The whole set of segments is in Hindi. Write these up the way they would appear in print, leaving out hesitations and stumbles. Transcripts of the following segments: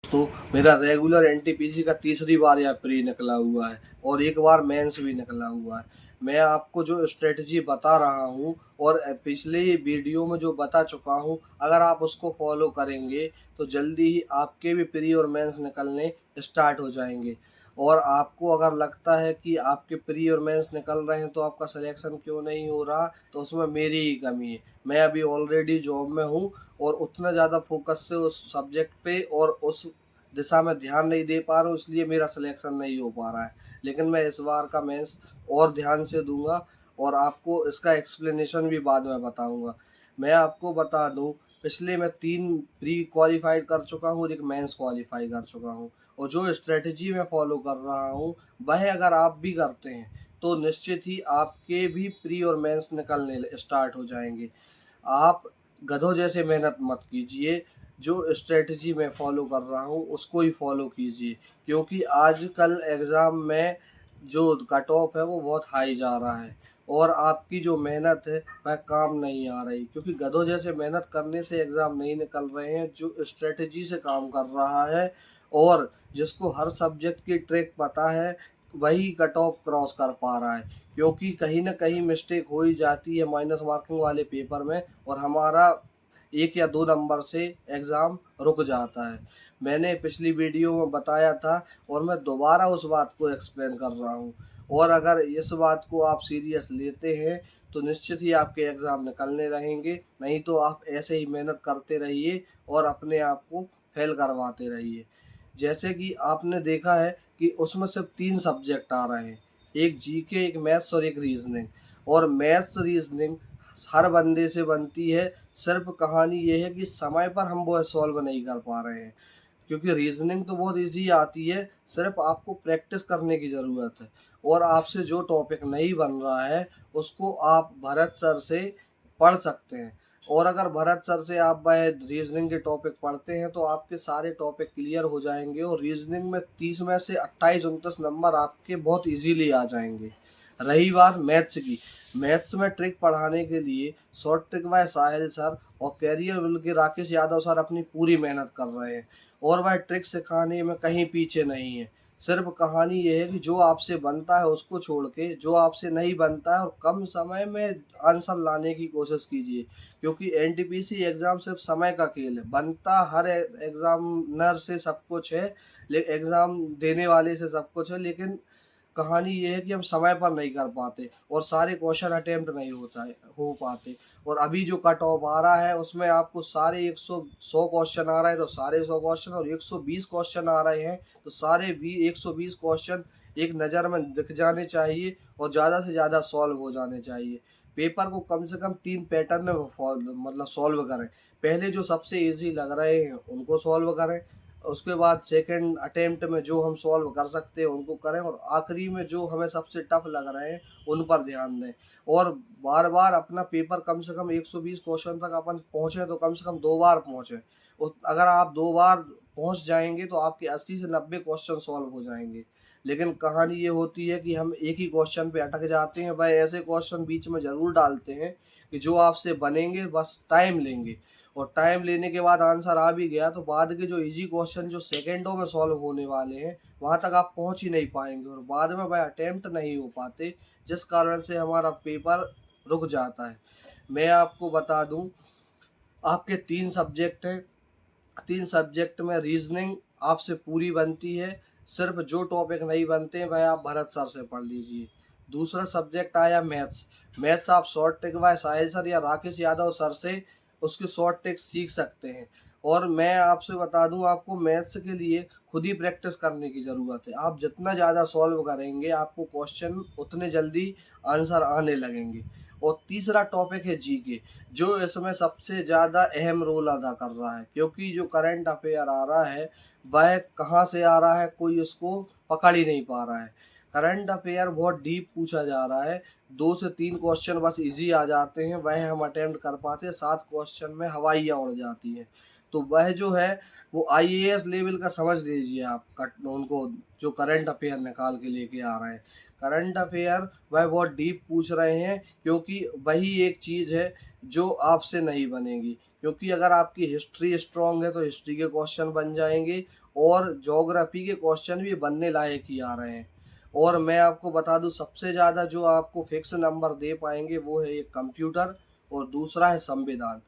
तो मेरा रेगुलर एनटीपीसी का तीसरी बार या प्री निकला हुआ है और एक बार मेंस भी निकला हुआ है। मैं आपको जो स्ट्रेटजी बता रहा हूँ और पिछले वीडियो में जो बता चुका हूँ, अगर आप उसको फॉलो करेंगे तो जल्दी ही आपके भी प्री और मेंस निकलने स्टार्ट हो जाएंगे। और आपको अगर लगता है कि आपके प्री और मेंस निकल रहे हैं तो आपका सिलेक्शन क्यों नहीं हो रहा, तो उसमें मेरी ही कमी है। मैं अभी ऑलरेडी जॉब में हूँ और उतना ज़्यादा फोकस से उस सब्जेक्ट पे और उस दिशा में ध्यान नहीं दे पा रहा हूँ, इसलिए मेरा सिलेक्शन नहीं हो पा रहा है। लेकिन मैं इस बार का मेंस और ध्यान से दूंगा और आपको इसका एक्सप्लेनेशन भी बाद में बताऊंगा। मैं आपको बता दूं, पिछले मैं 3 प्री क्वालिफाइड कर चुका हूँ और एक मेंस क्वालिफाई कर चुका हूँ। और जो स्ट्रेटजी मैं फॉलो कर रहा हूँ वह अगर आप भी करते हैं तो निश्चित ही आपके भी प्री और मेंस निकलने स्टार्ट हो जाएंगे। आप गधों जैसे मेहनत मत कीजिए, जो स्ट्रेटजी मैं फॉलो कर रहा हूँ उसको ही फॉलो कीजिए, क्योंकि आजकल एग्ज़ाम में जो कट ऑफ है वो बहुत हाई जा रहा है और आपकी जो मेहनत है वह काम नहीं आ रही, क्योंकि गधों जैसे मेहनत करने से एग्ज़ाम नहीं निकल रहे हैं। जो स्ट्रेटजी से काम कर रहा है और जिसको हर सब्जेक्ट की ट्रिक पता है वही कट ऑफ क्रॉस कर पा रहा है, क्योंकि कहीं ना कहीं मिस्टेक हो ही जाती है माइनस मार्किंग वाले पेपर में और हमारा 1 या 2 नंबर से एग्ज़ाम रुक जाता है। मैंने पिछली वीडियो में बताया था और मैं दोबारा उस बात को एक्सप्लेन कर रहा हूँ। और अगर इस बात को आप सीरियस लेते हैं तो निश्चित ही आपके एग्ज़ाम निकलने रहेंगे, नहीं तो आप ऐसे ही मेहनत करते रहिए और अपने आप को फेल करवाते रहिए। जैसे कि आपने देखा है कि उसमें सिर्फ 3 सब्जेक्ट आ रहे हैं, एक जीके, एक मैथ्स और एक रीजनिंग। और मैथ्स रीजनिंग हर बंदे से बनती है, सिर्फ कहानी ये है कि समय पर हम वो सॉल्व नहीं कर पा रहे हैं। क्योंकि रीजनिंग तो बहुत इजी आती है, सिर्फ आपको प्रैक्टिस करने की ज़रूरत है। और आपसे जो टॉपिक नहीं बन रहा है उसको आप भरत सर से पढ़ सकते हैं। और अगर भरत सर से आप वह रीजनिंग के टॉपिक पढ़ते हैं तो आपके सारे टॉपिक क्लियर हो जाएंगे और रीजनिंग में 30 में से 28-29 नंबर आपके बहुत इजीली आ जाएंगे। रही बात मैथ्स की, मैथ्स में ट्रिक पढ़ाने के लिए शॉर्ट ट्रिक बाय साहिल सर और कैरियर विल के राकेश यादव सर अपनी पूरी मेहनत कर रहे हैं और वह ट्रिक सिखाने में कहीं पीछे नहीं है। सिर्फ कहानी ये है कि जो आपसे बनता है उसको छोड़ के जो आपसे नहीं बनता है और कम समय में आंसर लाने की कोशिश कीजिए, क्योंकि एनटीपीसी एग्ज़ाम सिर्फ समय का खेल है। बनता हर एग्ज़ामनर से सब कुछ है, एग्ज़ाम देने वाले से सब कुछ है, लेकिन कहानी ये है कि हम समय पर नहीं कर पाते और सारे क्वेश्चन अटेम्प्ट नहीं हो पाते। और अभी जो कट ऑफ आ रहा है उसमें आपको सारे 100 क्वेश्चन आ रहे हैं तो सारे 100 क्वेश्चन, और 120 क्वेश्चन आ रहे हैं तो सारे भी 120 क्वेश्चन एक नज़र में दिख जाने चाहिए और ज़्यादा से ज़्यादा सॉल्व हो जाने चाहिए। पेपर को कम से कम 3 पैटर्न में मतलब सॉल्व करें। पहले जो सबसे ईजी लग रहे हैं उनको सॉल्व करें, उसके बाद सेकंड अटेम्प्ट में जो हम सॉल्व कर सकते हैं उनको करें, और आखिरी में जो हमें सबसे टफ लग रहे हैं उन पर ध्यान दें। और बार बार अपना पेपर कम से कम 120 क्वेश्चन तक अपन पहुँचे तो कम से कम 2 बार पहुँचे। अगर आप 2 बार पहुँच जाएंगे तो आपके 80 से 90 क्वेश्चन सॉल्व हो जाएंगे। लेकिन कहानी ये होती है कि हम एक ही क्वेश्चन पे अटक जाते हैं। वह ऐसे क्वेश्चन बीच में ज़रूर डालते हैं कि जो आपसे बनेंगे, बस टाइम लेंगे, और टाइम लेने के बाद आंसर आ भी गया तो बाद के जो इजी क्वेश्चन जो सेकंडों में सॉल्व होने वाले हैं वहां तक आप पहुंच ही नहीं पाएंगे और बाद में वह अटेम्प्ट नहीं हो पाते, जिस कारण से हमारा पेपर रुक जाता है। मैं आपको बता दूं, आपके 3 सब्जेक्ट हैं, 3 सब्जेक्ट में रीजनिंग आपसे पूरी बनती है। सिर्फ जो टॉपिक नहीं बनते हैं वह आप भरत सर से पढ़ लीजिए। दूसरा सब्जेक्ट आया मैथ्स। मैथ्स आप शॉर्ट ट्रिक बाय साहिल सर या राकेश यादव सर से उसके शॉर्ट ट्रिक सीख सकते हैं। और मैं आपसे बता दूं, आपको मैथ्स के लिए खुद ही प्रैक्टिस करने की ज़रूरत है। आप जितना ज़्यादा सॉल्व करेंगे आपको क्वेश्चन उतने जल्दी आंसर आने लगेंगे। और तीसरा टॉपिक है जीके, जो इसमें सबसे ज़्यादा अहम रोल अदा कर रहा है, क्योंकि जो करंट अफेयर आ रहा है वह कहाँ से आ रहा है कोई उसको पकड़ ही नहीं पा रहा है। करंट अफेयर बहुत डीप पूछा जा रहा है, 2 से 3 क्वेश्चन बस इजी आ जाते हैं, वह हम अटेम्प्ट कर पाते हैं, 7 क्वेश्चन में हवाइयाँ उड़ जाती हैं। तो वह जो है वो आईएएस लेवल का समझ लीजिए आप, उनको जो करंट अफेयर निकाल के लेके आ रहे हैं। करंट अफेयर वह बहुत डीप पूछ रहे हैं, क्योंकि वही एक चीज़ है जो आपसे नहीं बनेगी, क्योंकि अगर आपकी हिस्ट्री स्ट्रांग है तो हिस्ट्री के क्वेश्चन बन जाएंगे और ज्योग्राफी के क्वेश्चन भी बनने लायक ही आ रहे हैं। और मैं आपको बता दूं, सबसे ज़्यादा जो आपको फिक्स नंबर दे पाएंगे वो है एक कंप्यूटर और दूसरा है संविधान।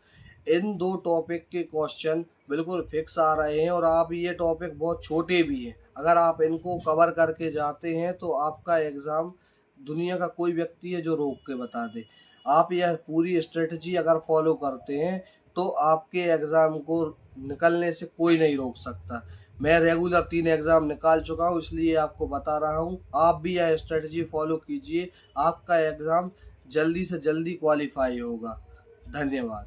इन दो टॉपिक के क्वेश्चन बिल्कुल फिक्स आ रहे हैं और आप ये टॉपिक बहुत छोटे भी हैं, अगर आप इनको कवर करके जाते हैं तो आपका एग्ज़ाम दुनिया का कोई व्यक्ति है जो रोक के बता दे। आप यह पूरी स्ट्रेटजी अगर फॉलो करते हैं तो आपके एग्ज़ाम को निकलने से कोई नहीं रोक सकता। मैं रेगुलर 3 एग्ज़ाम निकाल चुका हूँ, इसलिए आपको बता रहा हूँ, आप भी यह स्ट्रेटजी फॉलो कीजिए, आपका एग्ज़ाम जल्दी से जल्दी क्वालिफाई होगा। धन्यवाद।